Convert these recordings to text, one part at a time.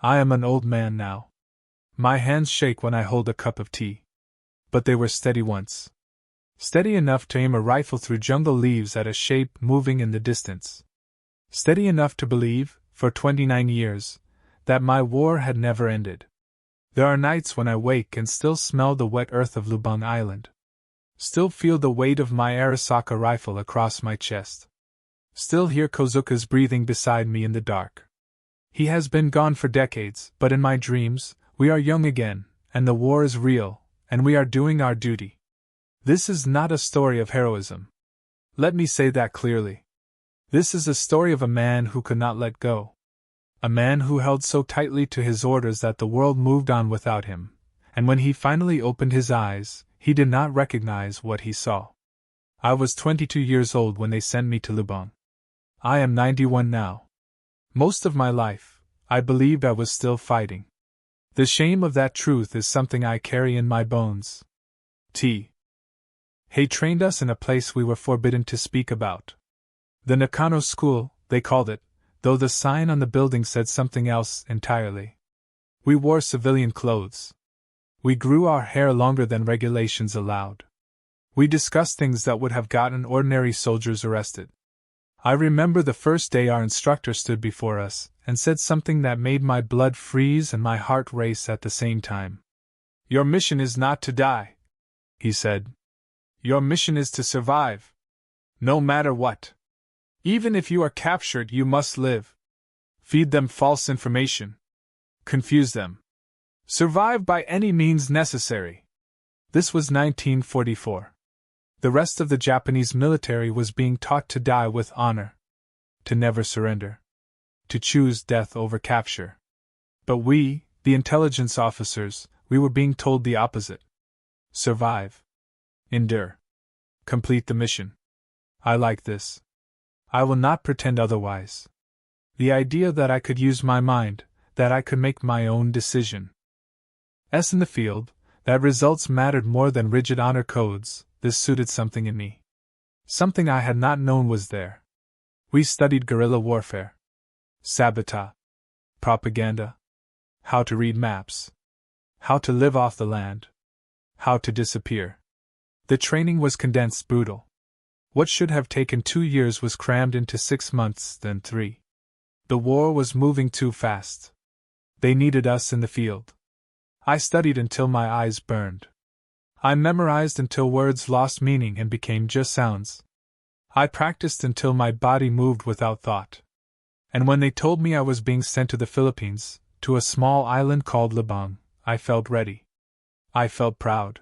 I am an old man now. My hands shake when I hold a cup of tea. But they were steady once. Steady enough to aim a rifle through jungle leaves at a shape moving in the distance. Steady enough to believe, for 29 years, that my war had never ended. There are nights when I wake and still smell the wet earth of Lubang Island. Still feel the weight of my Arisaka rifle across my chest. Still hear Kozuka's breathing beside me in the dark. He has been gone for decades, but in my dreams, we are young again, and the war is real, and we are doing our duty. This is not a story of heroism. Let me say that clearly. This is a story of a man who could not let go. A man who held so tightly to his orders that the world moved on without him, and when he finally opened his eyes, he did not recognize what he saw. I was 22 years old when they sent me to Lubang. I am 91 now. Most of my life, I believed I was still fighting. The shame of that truth is something I carry in my bones. He trained us in a place we were forbidden to speak about. The Nakano School, they called it, though the sign on the building said something else entirely. We wore civilian clothes. We grew our hair longer than regulations allowed. We discussed things that would have gotten ordinary soldiers arrested. I remember the first day our instructor stood before us and said something that made my blood freeze and my heart race at the same time. "Your mission is not to die," he said. "Your mission is to survive. No matter what. Even if you are captured, you must live. Feed them false information. Confuse them. Survive by any means necessary." This was 1944. The rest of the Japanese military was being taught to die with honor, to never surrender, to choose death over capture. But we, the intelligence officers, we were being told the opposite. Survive. Endure. Complete the mission. I like this. I will not pretend otherwise. The idea that I could use my mind, that I could make my own decision. As in the field, that results mattered more than rigid honor codes, this suited something in me. Something I had not known was there. We studied guerrilla warfare. Sabotage. Propaganda. How to read maps. How to live off the land. How to disappear. The training was condensed, brutal. What should have taken 2 years was crammed into 6 months, then 3. The war was moving too fast. They needed us in the field. I studied until my eyes burned. I memorized until words lost meaning and became just sounds. I practiced until my body moved without thought. And when they told me I was being sent to the Philippines, to a small island called Lubang, I felt ready. I felt proud.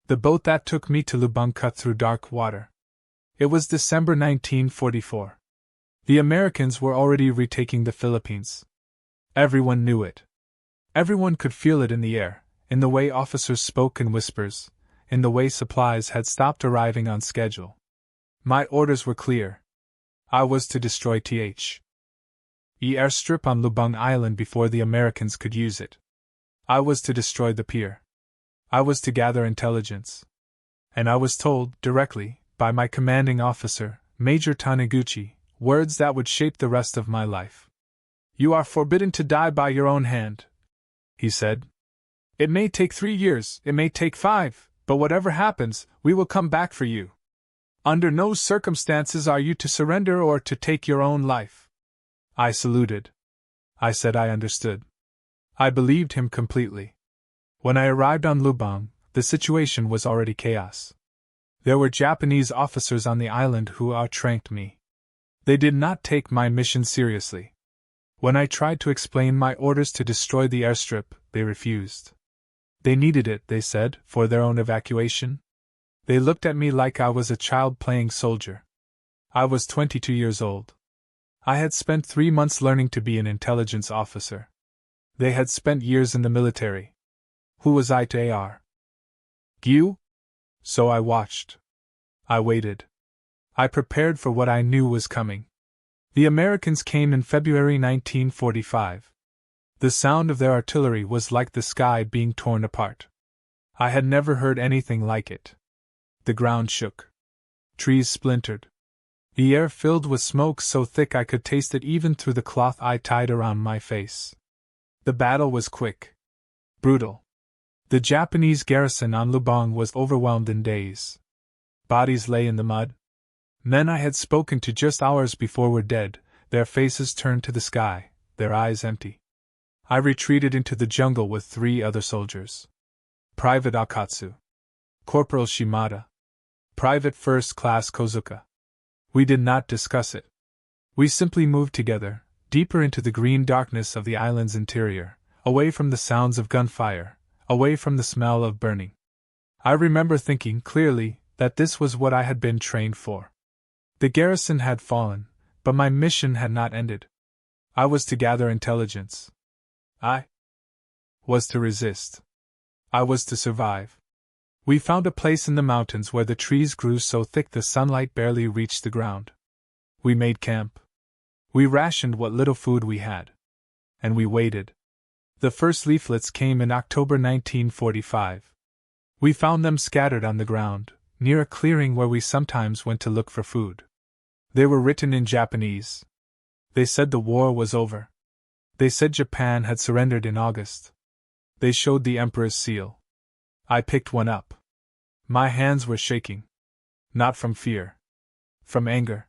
The boat that took me to Lubang cut through dark water. It was December 1944. The Americans were already retaking the Philippines. Everyone knew it. Everyone could feel it in the air, in the way officers spoke in whispers, in the way supplies had stopped arriving on schedule. My orders were clear. I was to destroy the airstrip on Lubang Island before the Americans could use it. I was to destroy the pier. I was to gather intelligence. And I was told, directly, by my commanding officer, Major Taniguchi, words that would shape the rest of my life. "You are forbidden to die by your own hand," he said. "It may take 3 years, it may take 5, but whatever happens, we will come back for you. Under no circumstances are you to surrender or to take your own life." I saluted. I said I understood. I believed him completely. When I arrived on Lubang, the situation was already chaos. There were Japanese officers on the island who outranked me. They did not take my mission seriously. When I tried to explain my orders to destroy the airstrip, they refused. They needed it, they said, for their own evacuation. They looked at me like I was a child playing soldier. I was 22 years old. I had spent 3 months learning to be an intelligence officer. They had spent years in the military. Who was I to argue? So I watched. I waited. I prepared for what I knew was coming. The Americans came in February 1945. The sound of their artillery was like the sky being torn apart. I had never heard anything like it. The ground shook. Trees splintered. The air filled with smoke so thick I could taste it even through the cloth I tied around my face. The battle was quick. Brutal. The Japanese garrison on Lubang was overwhelmed in days. Bodies lay in the mud. Men I had spoken to just hours before were dead, their faces turned to the sky, their eyes empty. I retreated into the jungle with 3 other soldiers. Private Akatsu. Corporal Shimada. Private First Class Kozuka. We did not discuss it. We simply moved together, deeper into the green darkness of the island's interior, away from the sounds of gunfire, away from the smell of burning. I remember thinking clearly that this was what I had been trained for. The garrison had fallen, but my mission had not ended. I was to gather intelligence. I was to resist. I was to survive. We found a place in the mountains where the trees grew so thick the sunlight barely reached the ground. We made camp. We rationed what little food we had. And we waited. The first leaflets came in October 1945. We found them scattered on the ground, near a clearing where we sometimes went to look for food. They were written in Japanese. They said the war was over. They said Japan had surrendered in August. They showed the Emperor's seal. I picked one up. My hands were shaking. Not from fear. From anger.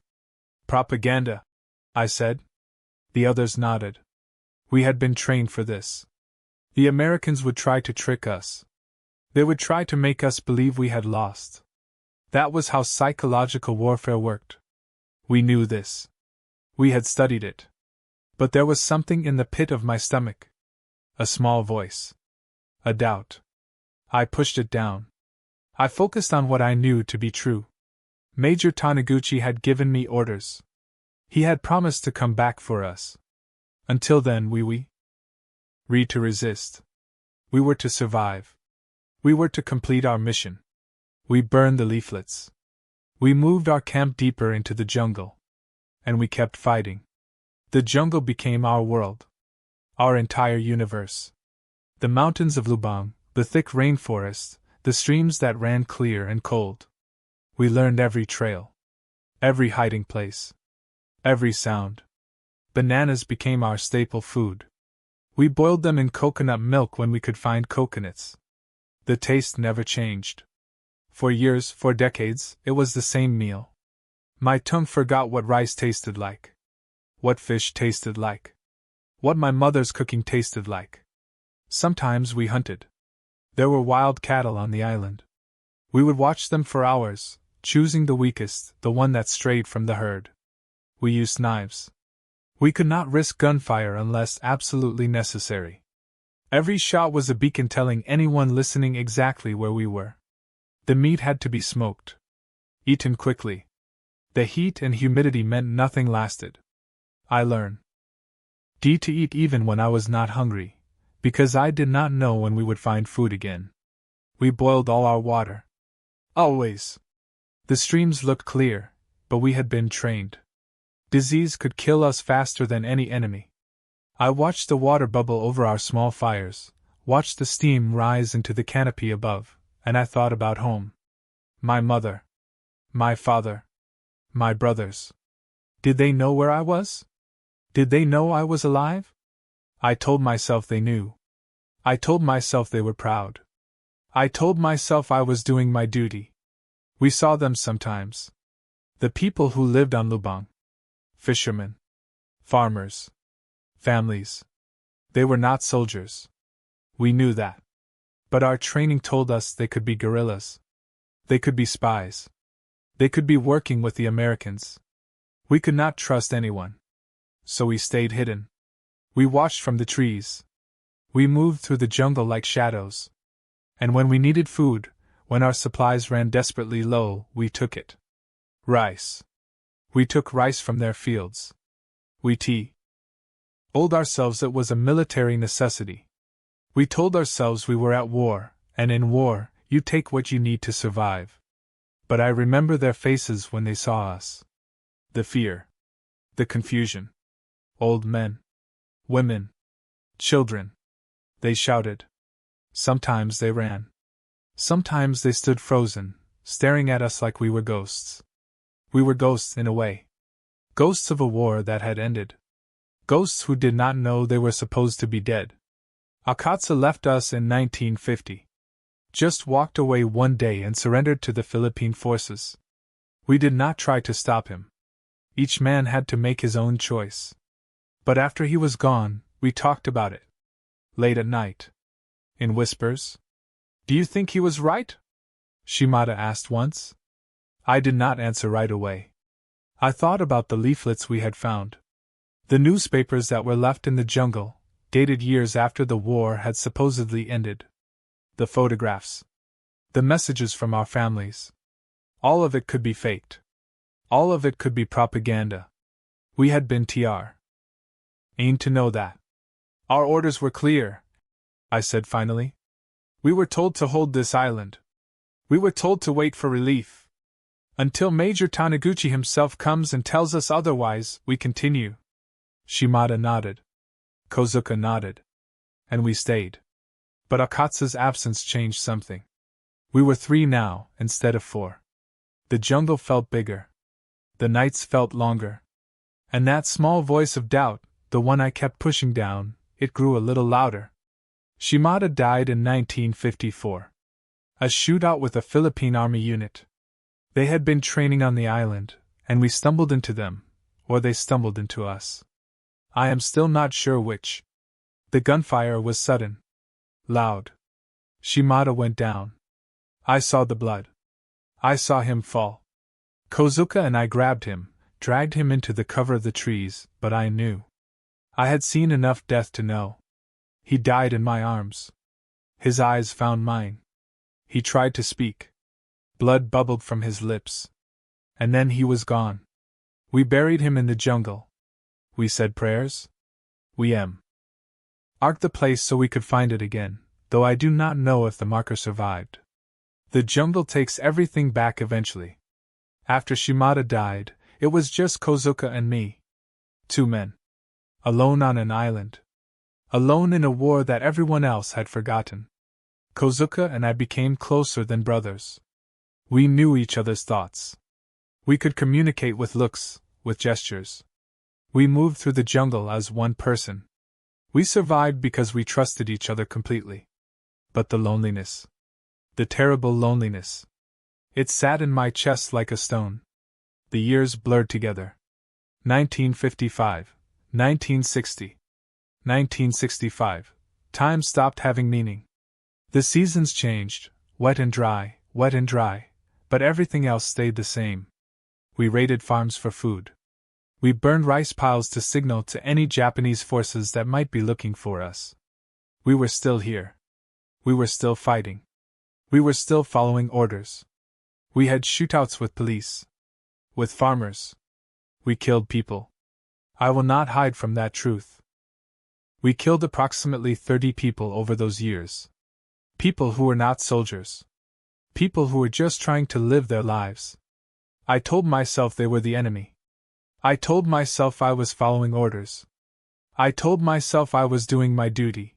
Propaganda, I said. The others nodded. We had been trained for this. The Americans would try to trick us. They would try to make us believe we had lost. That was how psychological warfare worked. We knew this. We had studied it. But there was something in the pit of my stomach. A small voice. A doubt. I pushed it down. I focused on what I knew to be true. Major Taniguchi had given me orders. He had promised to come back for us. Until then, we read to resist. We were to survive. We were to complete our mission. We burned the leaflets. We moved our camp deeper into the jungle. And we kept fighting. The jungle became our world. Our entire universe. The mountains of Lubang, the thick rainforest, the streams that ran clear and cold. We learned every trail. Every hiding place. Every sound. Bananas became our staple food. We boiled them in coconut milk when we could find coconuts. The taste never changed. For years, for decades, it was the same meal. My tongue forgot what rice tasted like. What fish tasted like. What my mother's cooking tasted like. Sometimes we hunted. There were wild cattle on the island. We would watch them for hours, choosing the weakest, the one that strayed from the herd. We used knives. We could not risk gunfire unless absolutely necessary. Every shot was a beacon telling anyone listening exactly where we were. The meat had to be smoked. Eaten quickly. The heat and humidity meant nothing lasted. I learned to eat even when I was not hungry, because I did not know when we would find food again. We boiled all our water. Always. The streams looked clear, but we had been trained. Disease could kill us faster than any enemy. I watched the water bubble over our small fires, watched the steam rise into the canopy above, and I thought about home. My mother. My father. My brothers. Did they know where I was? Did they know I was alive? I told myself they knew. I told myself they were proud. I told myself I was doing my duty. We saw them sometimes. The people who lived on Lubang. Fishermen. Farmers. Families. They were not soldiers. We knew that. But our training told us they could be guerrillas. They could be spies. They could be working with the Americans. We could not trust anyone. So we stayed hidden. We watched from the trees. We moved through the jungle like shadows. And when we needed food, when our supplies ran desperately low, we took it. Rice. We took rice from their fields. We told ourselves it was a military necessity. We told ourselves we were at war, and in war, you take what you need to survive. But I remember their faces when they saw us. The fear. The confusion. Old men. Women. Children. They shouted. Sometimes they ran. Sometimes they stood frozen, staring at us like we were ghosts. We were ghosts in a way. Ghosts of a war that had ended. Ghosts who did not know they were supposed to be dead. Akatsu left us in 1950. Just walked away one day and surrendered to the Philippine forces. We did not try to stop him. Each man had to make his own choice. But after he was gone, we talked about it. Late at night. In whispers. Do you think he was right? Shimada asked once. I did not answer right away. I thought about the leaflets we had found. The newspapers that were left in the jungle, dated years after the war had supposedly ended. The photographs. The messages from our families. All of it could be faked. All of it could be propaganda. We had been TR. Aimed to know that. Our orders were clear, I said finally. We were told to hold this island. We were told to wait for relief. Until Major Taniguchi himself comes and tells us otherwise, we continue. Shimada nodded. Kozuka nodded. And we stayed. But Akatsu's absence changed something. We were 3 now, instead of 4. The jungle felt bigger. The nights felt longer. And that small voice of doubt, the one I kept pushing down, it grew a little louder. Shimada died in 1954. A shootout with a Philippine army unit. They had been training on the island, and we stumbled into them, or they stumbled into us. I am still not sure which. The gunfire was sudden. Loud. Shimada went down. I saw the blood. I saw him fall. Kozuka and I grabbed him, dragged him into the cover of the trees, but I knew. I had seen enough death to know. He died in my arms. His eyes found mine. He tried to speak. Blood bubbled from his lips. And then he was gone. We buried him in the jungle. We said prayers. We arced the place so we could find it again, though I do not know if the marker survived. The jungle takes everything back eventually. After Shimada died, it was just Kozuka and me. 2 men. Alone on an island. Alone in a war that everyone else had forgotten. Kozuka and I became closer than brothers. We knew each other's thoughts. We could communicate with looks, with gestures. We moved through the jungle as one person. We survived because we trusted each other completely. But the loneliness. The terrible loneliness. It sat in my chest like a stone. The years blurred together. 1955, 1960, 1965. Time stopped having meaning. The seasons changed, wet and dry, but everything else stayed the same. We raided farms for food. We burned rice piles to signal to any Japanese forces that might be looking for us. We were still here. We were still fighting. We were still following orders. We had shootouts with police. With farmers. We killed people. I will not hide from that truth. We killed approximately 30 people over those years. People who were not soldiers. People who were just trying to live their lives. I told myself they were the enemy. I told myself I was following orders. I told myself I was doing my duty.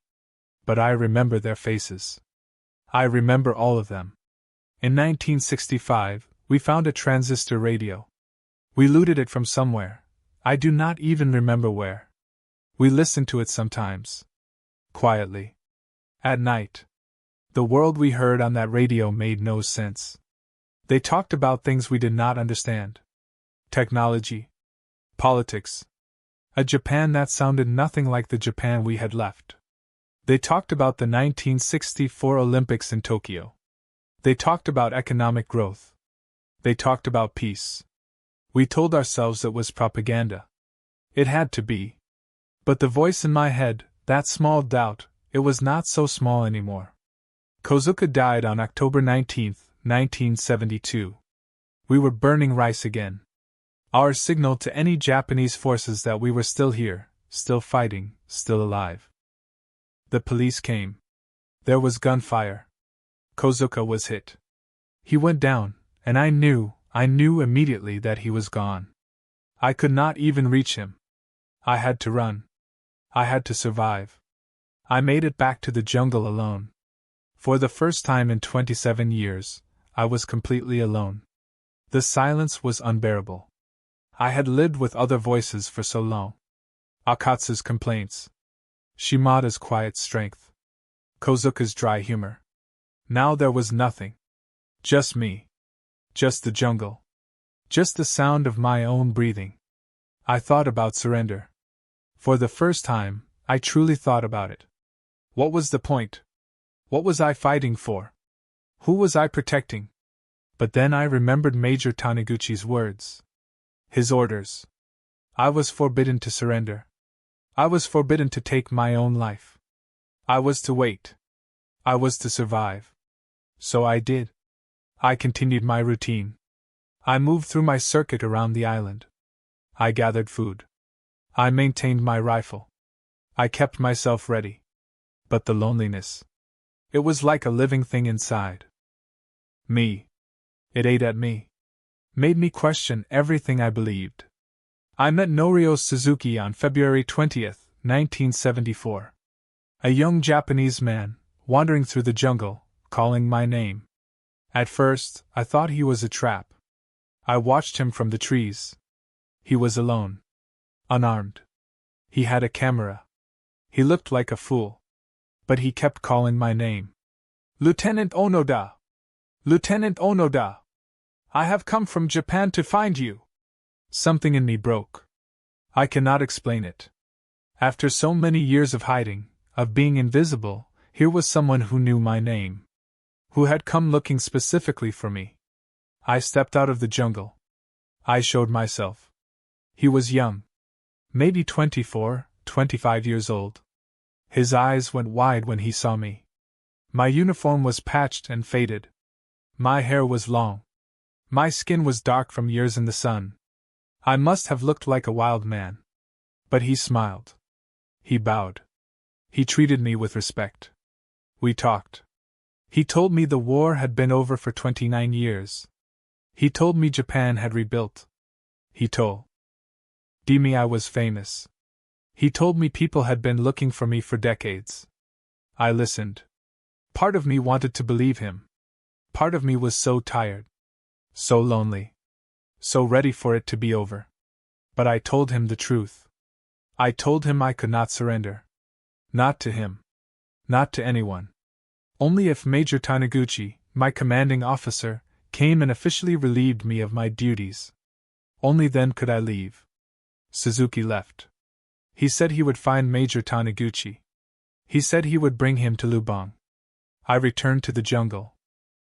But I remember their faces. I remember all of them. In 1965, we found a transistor radio. We looted it from somewhere. I do not even remember where. We listened to it sometimes. Quietly. At night. The world we heard on that radio made no sense. They talked about things we did not understand. Technology. Politics. A Japan that sounded nothing like the Japan we had left. They talked about the 1964 Olympics in Tokyo. They talked about economic growth. They talked about peace. We told ourselves it was propaganda. It had to be. But the voice in my head, that small doubt, it was not so small anymore. Kozuka died on October 19, 1972. We were burning rice again. Our signal to any Japanese forces that we were still here, still fighting, still alive. The police came. There was gunfire. Kozuka was hit. He went down, and I knew immediately that he was gone. I could not even reach him. I had to run. I had to survive. I made it back to the jungle alone. For the first time in 27 years, I was completely alone. The silence was unbearable. I had lived with other voices for so long. Akatsu's complaints. Shimada's quiet strength. Kozuka's dry humor. Now there was nothing. Just me. Just the jungle. Just the sound of my own breathing. I thought about surrender. For the first time, I truly thought about it. What was the point? What was I fighting for? Who was I protecting? But then I remembered Major Taniguchi's words. His orders. I was forbidden to surrender. I was forbidden to take my own life. I was to wait. I was to survive. So I did. I continued my routine. I moved through my circuit around the island. I gathered food. I maintained my rifle. I kept myself ready. But the loneliness. It was like a living thing inside me. It ate at me. Made me question everything I believed. I met Norio Suzuki on February 20th, 1974. A young Japanese man, wandering through the jungle, calling my name. At first, I thought he was a trap. I watched him from the trees. He was alone. Unarmed. He had a camera. He looked like a fool. But he kept calling my name. Lieutenant Onoda! Lieutenant Onoda! I have come from Japan to find you! Something in me broke. I cannot explain it. After so many years of hiding, of being invisible, here was someone who knew my name. Who had come looking specifically for me. I stepped out of the jungle. I showed myself. He was young. Maybe 24, 25 years old. His eyes went wide when he saw me. My uniform was patched and faded. My hair was long. My skin was dark from years in the sun. I must have looked like a wild man. But he smiled. He bowed. He treated me with respect. We talked. He told me the war had been over for 29 years. He told me Japan had rebuilt. He told me I was famous. He told me people had been looking for me for decades. I listened. Part of me wanted to believe him. Part of me was so tired. So lonely. So ready for it to be over. But I told him the truth. I told him I could not surrender. Not to him. Not to anyone. Only if Major Taniguchi, my commanding officer, came and officially relieved me of my duties. Only then could I leave. Suzuki left. He said he would find Major Taniguchi. He said he would bring him to Lubang. I returned to the jungle.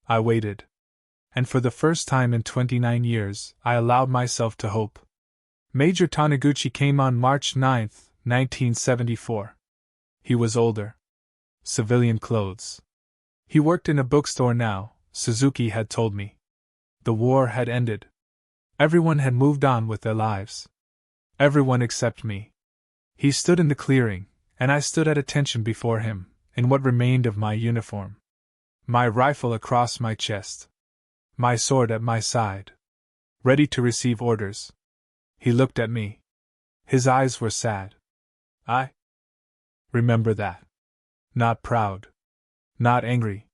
I waited. And for the first time in 29 years, I allowed myself to hope. Major Taniguchi came on March 9, 1974. He was older. Civilian clothes. He worked in a bookstore now, Suzuki had told me. The war had ended. Everyone had moved on with their lives. Everyone except me. He stood in the clearing, and I stood at attention before him, in what remained of my uniform. My rifle across my chest. My sword at my side. Ready to receive orders. He looked at me. His eyes were sad. I remember that. Not proud. Not angry.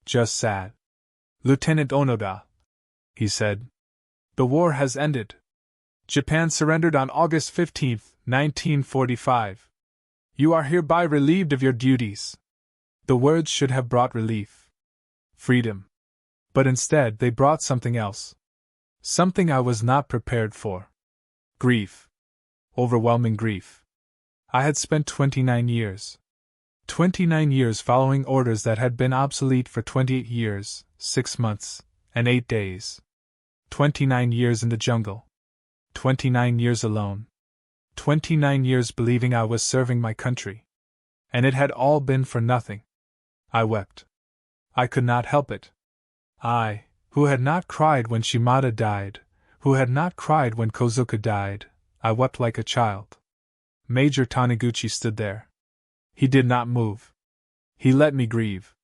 Just sad. Lieutenant Onoda, he said. The war has ended. Japan surrendered on August 15, 1945. You are hereby relieved of your duties. The words should have brought relief. Freedom. But instead they brought something else. Something I was not prepared for. Grief. Overwhelming grief. I had spent 29 years. 29 years following orders that had been obsolete for 28 years, 6 months, and 8 days. 29 years in the jungle. 29 years alone. 29 years believing I was serving my country. And it had all been for nothing. I wept. I could not help it. I, who had not cried when Shimada died, who had not cried when Kozuka died, I wept like a child. Major Taniguchi stood there. He did not move. He let me grieve.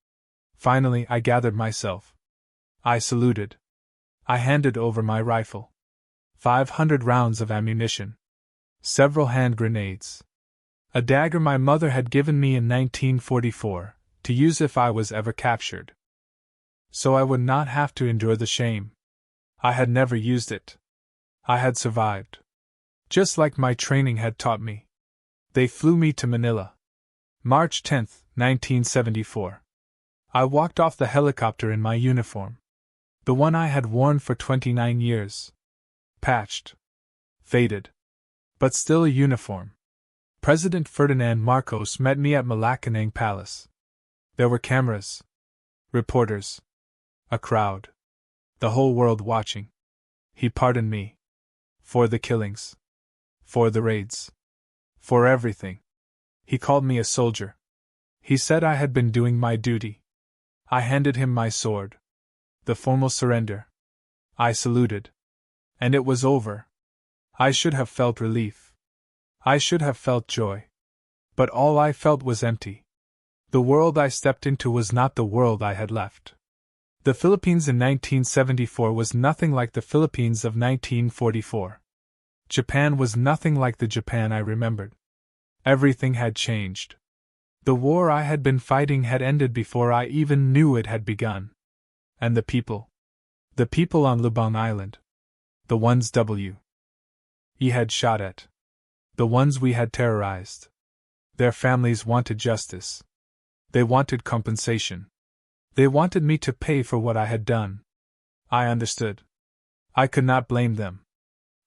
Finally, I gathered myself. I saluted. I handed over my rifle. 500 rounds of ammunition. Several hand grenades. A dagger my mother had given me in 1944, to use if I was ever captured. So I would not have to endure the shame. I had never used it. I had survived. Just like my training had taught me. They flew me to Manila. March 10, 1974. I walked off the helicopter in my uniform. The one I had worn for 29 years. Patched. Faded. But still a uniform. President Ferdinand Marcos met me at Malacanang Palace. There were cameras. Reporters. A crowd. The whole world watching. He pardoned me. For the killings. For the raids. For everything. He called me a soldier. He said I had been doing my duty. I handed him my sword. The formal surrender. I saluted. And it was over. I should have felt relief. I should have felt joy. But all I felt was empty. The world I stepped into was not the world I had left. The Philippines in 1974 was nothing like the Philippines of 1944. Japan was nothing like the Japan I remembered. Everything had changed. The war I had been fighting had ended before I even knew it had begun. And the people on Lubang Island, the ones W.E. had shot at, the ones we had terrorized. Their families wanted justice. They wanted compensation. They wanted me to pay for what I had done. I understood. I could not blame them.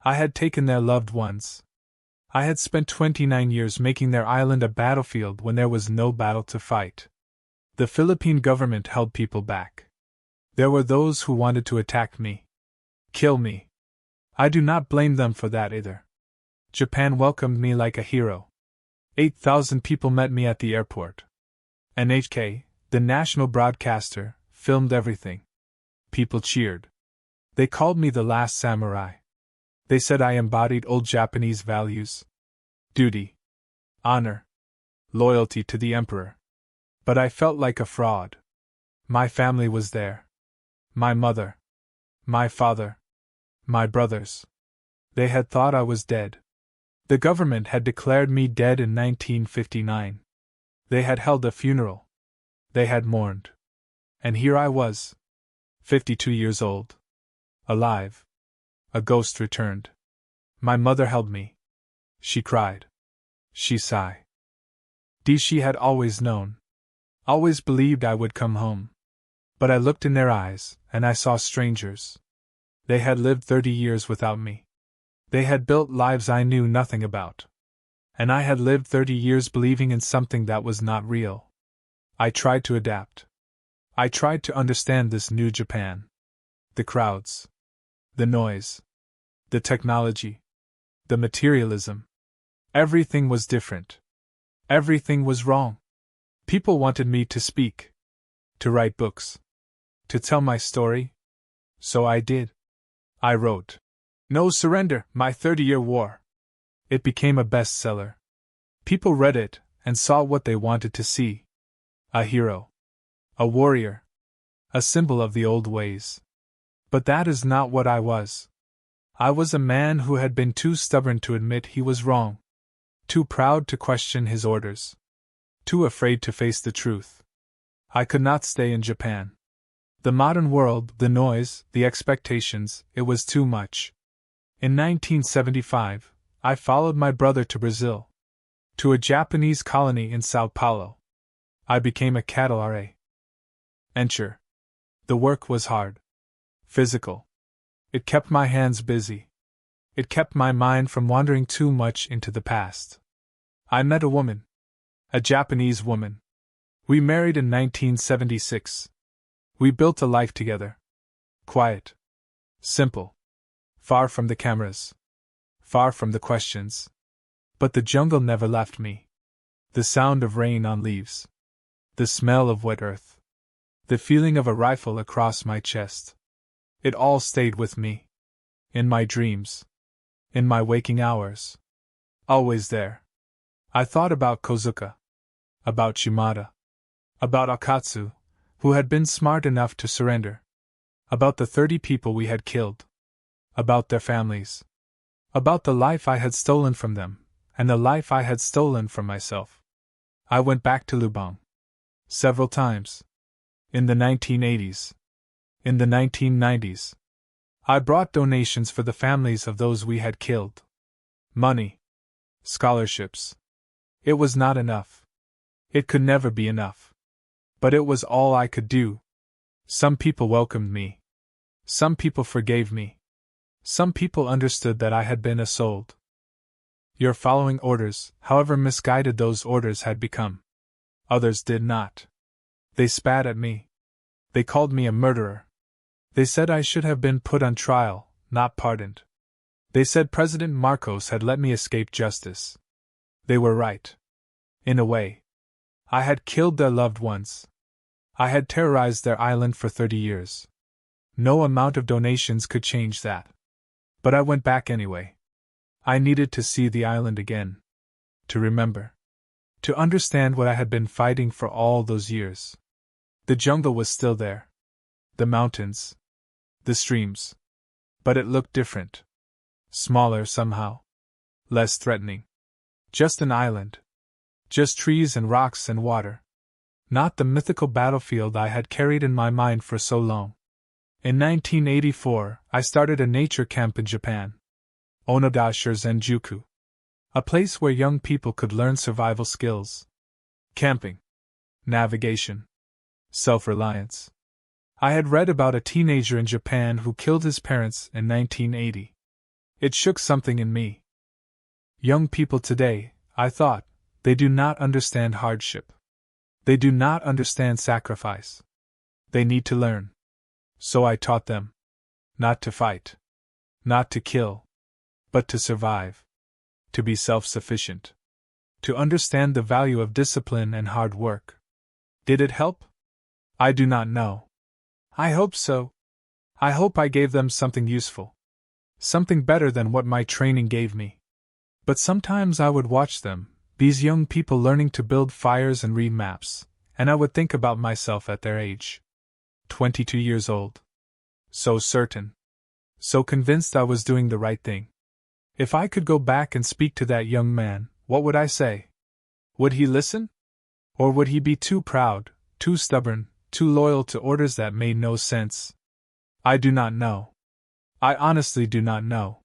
I had taken their loved ones. I had spent 29 years making their island a battlefield when there was no battle to fight. The Philippine government held people back. There were those who wanted to attack me. Kill me. I do not blame them for that either. Japan welcomed me like a hero. 8,000 people met me at the airport. NHK, the national broadcaster, filmed everything. People cheered. They called me the last samurai. They said I embodied old Japanese values. Duty. Honor. Loyalty to the emperor. But I felt like a fraud. My family was there. My mother. My father. My brothers. They had thought I was dead. The government had declared me dead in 1959. They had held a funeral. They had mourned. And here I was. 52 years old. Alive. A ghost returned. My mother held me. She cried. She sighed. She had always known. Always believed I would come home. But I looked in their eyes, and I saw strangers. They had lived 30 years without me. They had built lives I knew nothing about. And I had lived 30 years believing in something that was not real. I tried to adapt. I tried to understand this new Japan. The crowds. The noise. The technology. The materialism. Everything was different. Everything was wrong. People wanted me to speak. To write books. To tell my story. So I did. I wrote. No Surrender, My 30-Year War. It became a bestseller. People read it and saw what they wanted to see. A hero. A warrior. A symbol of the old ways. But that is not what I was. I was a man who had been too stubborn to admit he was wrong. Too proud to question his orders. Too afraid to face the truth. I could not stay in Japan. The modern world, the noise, the expectations, it was too much. In 1975, I followed my brother to Brazil. To a Japanese colony in Sao Paulo. I became a cattle rancher. The work was hard. Physical. It kept my hands busy. It kept my mind from wandering too much into the past. I met a woman. A Japanese woman. We married in 1976. We built a life together. Quiet. Simple. Far from the cameras. Far from the questions. But the jungle never left me. The sound of rain on leaves. The smell of wet earth. The feeling of a rifle across my chest. It all stayed with me. In my dreams. In my waking hours. Always there. I thought about Kozuka. About Shimada. About Akatsu, who had been smart enough to surrender. About the 30 people we had killed. About their families. About the life I had stolen from them, and the life I had stolen from myself. I went back to Lubang. Several times. In the 1980s. In the 1990s. I brought donations for the families of those we had killed. Money. Scholarships. It was not enough. It could never be enough. But it was all I could do. Some people welcomed me. Some people forgave me. Some people understood that I had been a sold. You're following orders, however misguided those orders had become. Others did not. They spat at me. They called me a murderer. They said I should have been put on trial, not pardoned. They said President Marcos had let me escape justice. They were right. In a way. I had killed their loved ones. I had terrorized their island for 30 years. No amount of donations could change that. But I went back anyway. I needed to see the island again. To remember. To understand what I had been fighting for all those years. The jungle was still there. The mountains. The streams. But it looked different. Smaller somehow. Less threatening. Just an island. Just trees and rocks and water. Not the mythical battlefield I had carried in my mind for so long. In 1984, I started a nature camp in Japan. Onoda Zenjuku. A place where young people could learn survival skills. Camping. Navigation. Self-reliance. I had read about a teenager in Japan who killed his parents in 1980. It shook something in me. Young people today, I thought, they do not understand hardship. They do not understand sacrifice. They need to learn. So I taught them. Not to fight. Not to kill. But to survive. To be self-sufficient. To understand the value of discipline and hard work. Did it help? I do not know. I hope so. I hope I gave them something useful. Something better than what my training gave me. But sometimes I would watch them, these young people learning to build fires and read maps, and I would think about myself at their age. 22 years old. So certain. So convinced I was doing the right thing. If I could go back and speak to that young man, what would I say? Would he listen? Or would he be too proud, too stubborn, too loyal to orders that made no sense? I do not know. I honestly do not know.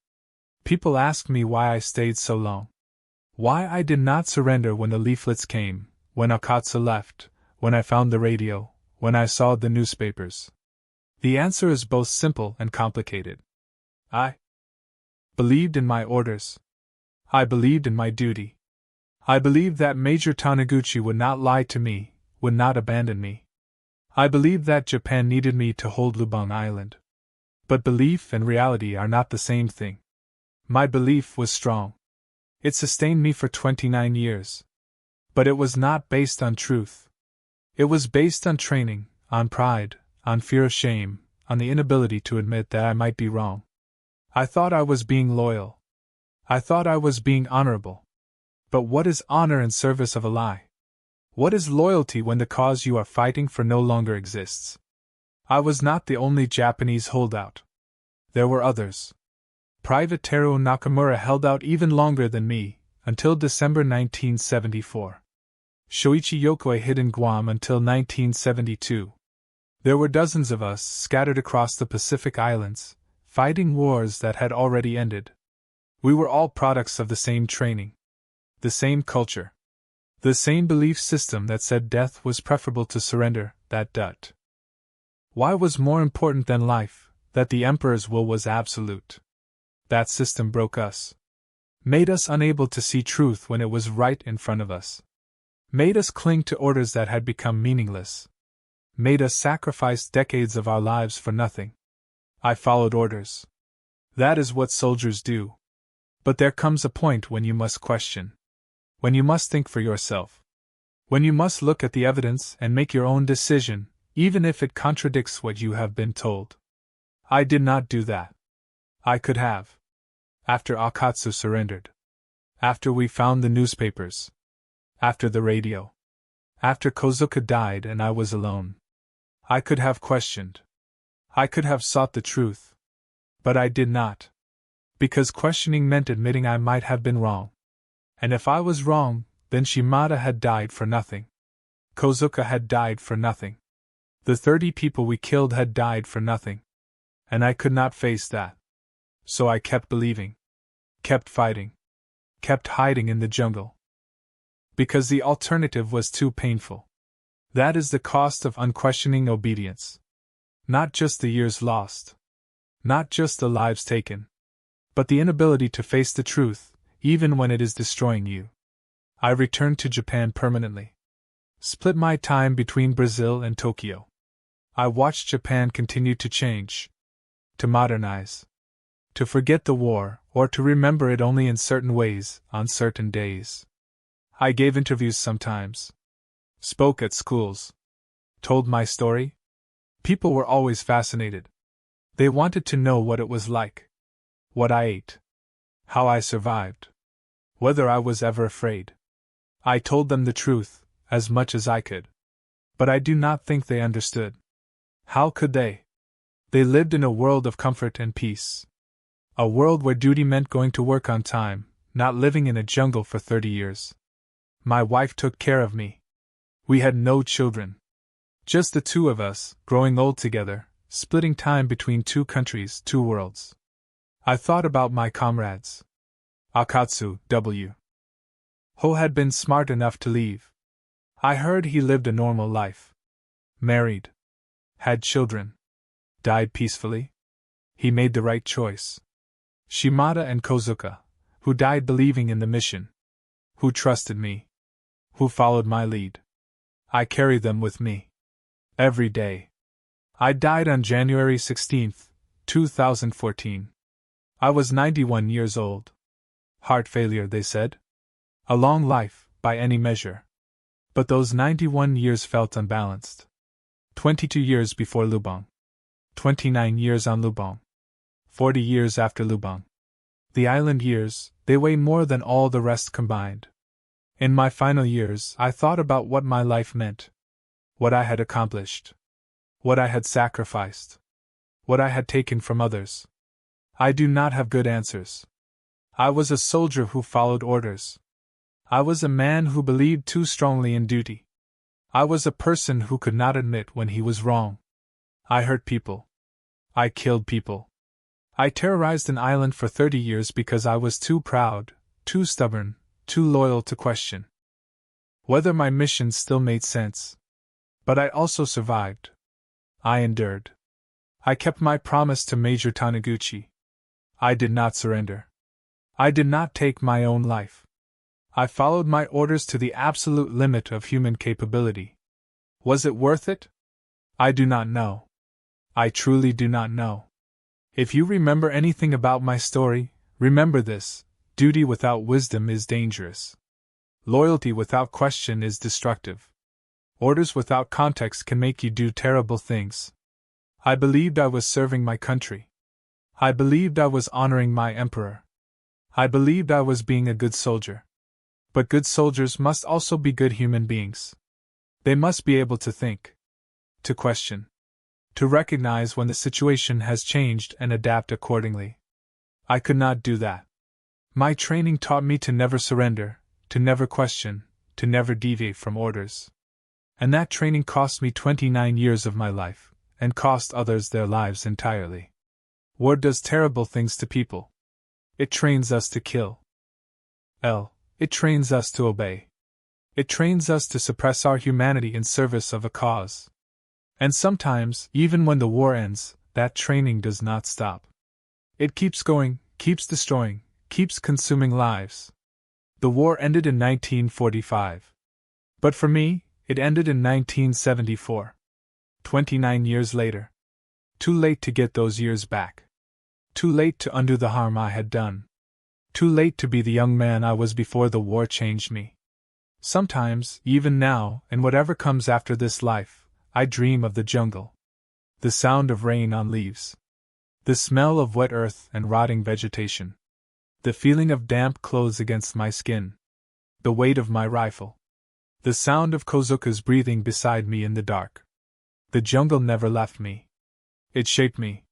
People ask me why I stayed so long. Why I did not surrender when the leaflets came, when Akatsu left, when I found the radio, when I saw the newspapers. The answer is both simple and complicated. I believed in my orders. I believed in my duty. I believed that Major Taniguchi would not lie to me, would not abandon me. I believed that Japan needed me to hold Lubang Island. But belief and reality are not the same thing. My belief was strong. It sustained me for 29 years. But it was not based on truth. It was based on training, on pride, on fear of shame, on the inability to admit that I might be wrong. I thought I was being loyal. I thought I was being honorable. But what is honor in service of a lie? What is loyalty when the cause you are fighting for no longer exists? I was not the only Japanese holdout. There were others. Private Teruo Nakamura held out even longer than me, until December 1974. Shoichi Yokoi hid in Guam until 1972. There were dozens of us scattered across the Pacific Islands, fighting wars that had already ended. We were all products of the same training, the same culture, the same belief system that said death was preferable to surrender, that dut. Why was more important than life, that the Emperor's will was absolute? That system broke us. Made us unable to see truth when it was right in front of us. Made us cling to orders that had become meaningless. Made us sacrifice decades of our lives for nothing. I followed orders. That is what soldiers do. But there comes a point when you must question. When you must think for yourself. When you must look at the evidence and make your own decision, even if it contradicts what you have been told. I did not do that. I could have. After Akatsu surrendered. After we found the newspapers. After the radio. After Kozuka died and I was alone. I could have questioned. I could have sought the truth. But I did not. Because questioning meant admitting I might have been wrong. And if I was wrong, then Shimada had died for nothing. Kozuka had died for nothing. The 30 people we killed had died for nothing. And I could not face that. So I kept believing. Kept fighting. Kept hiding in the jungle. Because the alternative was too painful. That is the cost of unquestioning obedience. Not just the years lost. Not just the lives taken. But the inability to face the truth, even when it is destroying you. I returned to Japan permanently. Split my time between Brazil and Tokyo. I watched Japan continue to change. To modernize. To forget the war, or to remember it only in certain ways, on certain days. I gave interviews sometimes. Spoke at schools. Told my story. People were always fascinated. They wanted to know what it was like. What I ate. How I survived. Whether I was ever afraid. I told them the truth, as much as I could. But I do not think they understood. How could they? They lived in a world of comfort and peace. A world where duty meant going to work on time, not living in a jungle for 30 years. My wife took care of me. We had no children. Just the two of us, growing old together, splitting time between two countries, two worlds. I thought about my comrades. Akatsu, W. Ho had been smart enough to leave. I heard he lived a normal life. Married. Had children. Died peacefully. He made the right choice. Shimada and Kozuka, who died believing in the mission. Who trusted me. Who followed my lead. I carry them with me. Every day. I died on January 16, 2014. I was 91 years old. Heart failure, they said. A long life, by any measure. But those 91 years felt unbalanced. 22 years before Lubang. 29 years on Lubang. 40 years after Lubang. The island years, they weigh more than all the rest combined. In my final years, I thought about what my life meant. What I had accomplished. What I had sacrificed. What I had taken from others. I do not have good answers. I was a soldier who followed orders. I was a man who believed too strongly in duty. I was a person who could not admit when he was wrong. I hurt people. I killed people. I terrorized an island for 30 years because I was too proud, too stubborn, too loyal to question whether my mission still made sense. But I also survived. I endured. I kept my promise to Major Taniguchi. I did not surrender. I did not take my own life. I followed my orders to the absolute limit of human capability. Was it worth it? I do not know. I truly do not know. If you remember anything about my story, remember this: duty without wisdom is dangerous. Loyalty without question is destructive. Orders without context can make you do terrible things. I believed I was serving my country. I believed I was honoring my emperor. I believed I was being a good soldier. But good soldiers must also be good human beings. They must be able to think, to question, to recognize when the situation has changed and adapt accordingly. I could not do that. My training taught me to never surrender, to never question, to never deviate from orders. And that training cost me 29 years of my life, and cost others their lives entirely. War does terrible things to people. It trains us to kill. It trains us to obey. It trains us to suppress our humanity in service of a cause. And sometimes, even when the war ends, that training does not stop. It keeps going, keeps destroying, keeps consuming lives. The war ended in 1945. But for me, it ended in 1974. 29 years later. Too late to get those years back. Too late to undo the harm I had done. Too late to be the young man I was before the war changed me. Sometimes, even now, and whatever comes after this life, I dream of the jungle. The sound of rain on leaves. The smell of wet earth and rotting vegetation. The feeling of damp clothes against my skin. The weight of my rifle. The sound of Kozuka's breathing beside me in the dark. The jungle never left me. It shaped me.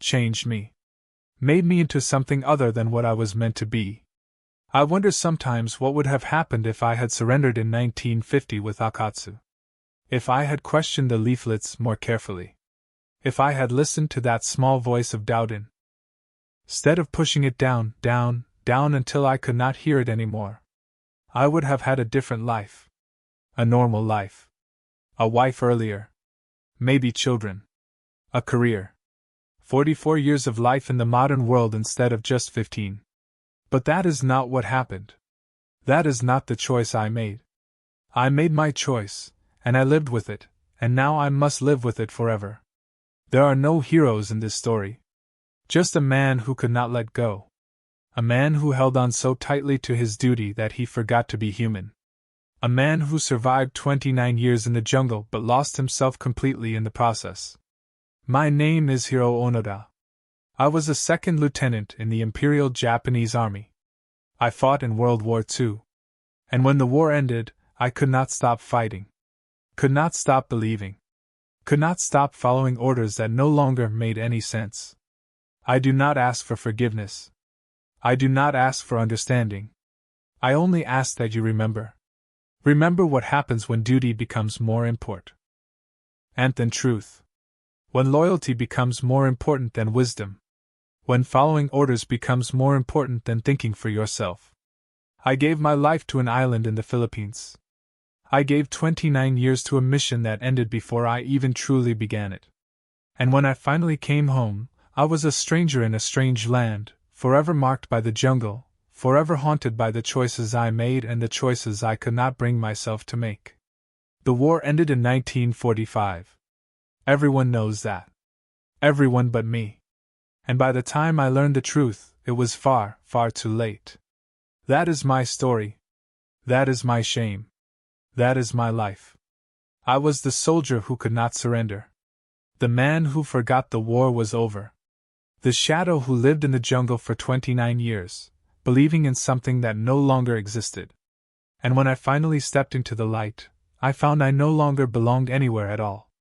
Changed me. Made me into something other than what I was meant to be. I wonder sometimes what would have happened if I had surrendered in 1950 with Akatsu. If I had questioned the leaflets more carefully. If I had listened to that small voice of doubt instead of pushing it down, down, down until I could not hear it anymore. I would have had a different life. A normal life. A wife earlier. Maybe children. A career. 44 years of life in the modern world instead of just 15. But that is not what happened. That is not the choice I made. I made my choice, and I lived with it, and now I must live with it forever. There are no heroes in this story. Just a man who could not let go. A man who held on so tightly to his duty that he forgot to be human. A man who survived 29 years in the jungle but lost himself completely in the process. My name is Hiroo Onoda. I was a second lieutenant in the Imperial Japanese Army. I fought in World War II. And when the war ended, I could not stop fighting. Could not stop believing. Could not stop following orders that no longer made any sense. I do not ask for forgiveness. I do not ask for understanding. I only ask that you remember. Remember what happens when duty becomes more important than truth. When loyalty becomes more important than wisdom. When following orders becomes more important than thinking for yourself. I gave my life to an island in the Philippines. I gave 29 years to a mission that ended before I even truly began it. And when I finally came home, I was a stranger in a strange land, forever marked by the jungle, forever haunted by the choices I made and the choices I could not bring myself to make. The war ended in 1945. Everyone knows that. Everyone but me. And by the time I learned the truth, it was far, far too late. That is my story. That is my shame. That is my life. I was the soldier who could not surrender. The man who forgot the war was over. The shadow who lived in the jungle for 29 years, believing in something that no longer existed. And when I finally stepped into the light, I found I no longer belonged anywhere at all.